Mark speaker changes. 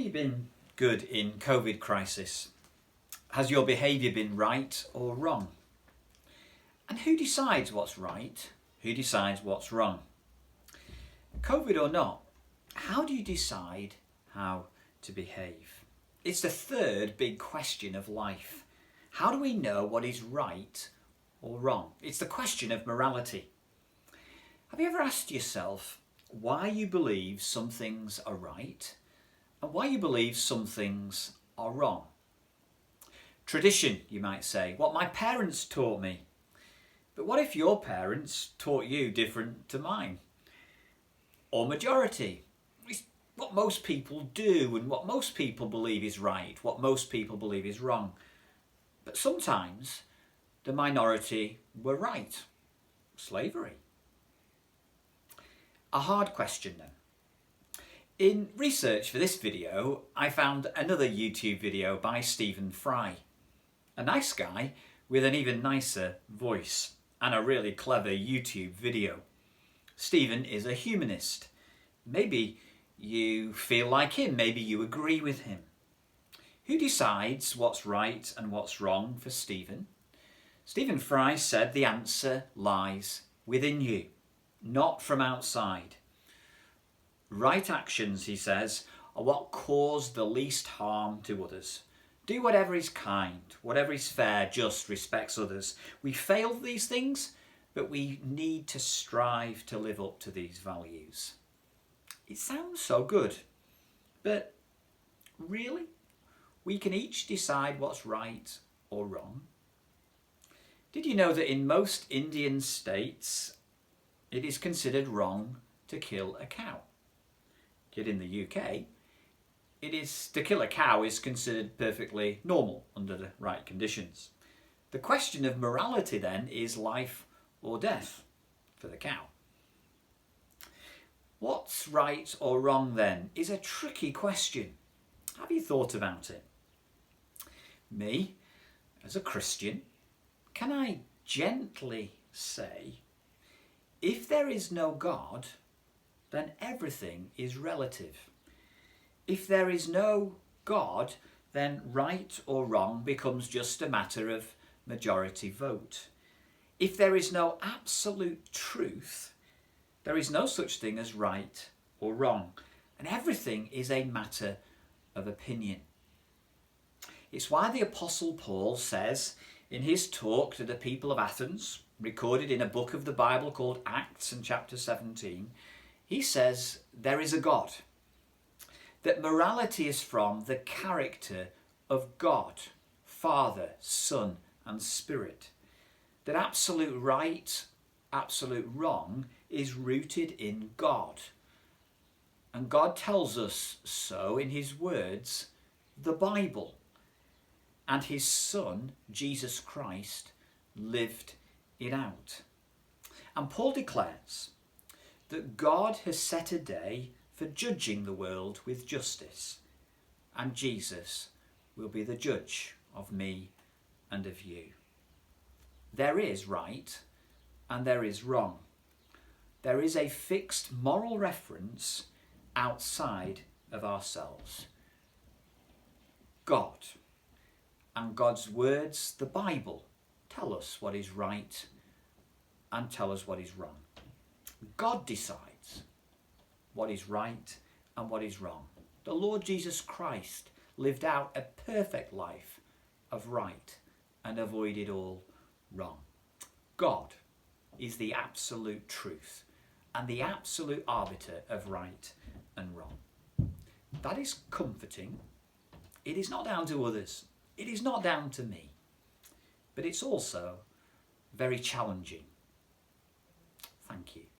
Speaker 1: Have you been good in COVID crisis? Has your behaviour been right or wrong? And who decides what's right? Who decides what's wrong? COVID or not, how do you decide how to behave? It's the third big question of life. How do we know what is right or wrong? It's the question of morality. Have you ever asked yourself why you believe some things are right and why you believe some things are wrong? Tradition, you might say, what my parents taught me. But what if your parents taught you different to mine? Or majority, it's what most people do and what most people believe is right, what most people believe is wrong. But sometimes the minority were right. Slavery. A hard question then. In research for this video, I found another YouTube video by Stephen Fry. A nice guy with an even nicer voice and a really clever YouTube video. Stephen is a humanist. Maybe you feel like him, maybe you agree with him. Who decides what's right and what's wrong for Stephen? Stephen Fry said the answer lies within you, not from outside. Right actions, he says, are what cause the least harm to others. Do whatever is kind, whatever is fair, just, respects others. We fail these things, but we need to strive to live up to these values. It sounds so good, but really? We can each decide what's right or wrong. Did you know that in most Indian states, it is considered wrong to kill a cow? Yet in the UK, to kill a cow is considered perfectly normal under the right conditions. The question of morality then is life or death for the cow. What's right or wrong then is a tricky question. Have you thought about it? Me, as a Christian, can I gently say, if there is no God, then everything is relative. If there is no God, then right or wrong becomes just a matter of majority vote. If there is no absolute truth, there is no such thing as right or wrong, and everything is a matter of opinion. It's why the Apostle Paul says in his talk to the people of Athens, recorded in a book of the Bible called Acts in chapter 17, he says there is a God, that morality is from the character of God, Father, Son, and Spirit, that absolute right, absolute wrong is rooted in God. And God tells us so in his words, the Bible. And his Son, Jesus Christ, lived it out. And Paul declares that God has set a day for judging the world with justice, and Jesus will be the judge of me and of you. There is right and there is wrong. There is a fixed moral reference outside of ourselves. God and God's words, the Bible, tell us what is right and tell us what is wrong. God decides what is right and what is wrong. The Lord Jesus Christ lived out a perfect life of right and avoided all wrong. God is the absolute truth and the absolute arbiter of right and wrong. That is comforting. It is not down to others. It is not down to me. But it's also very challenging. Thank you.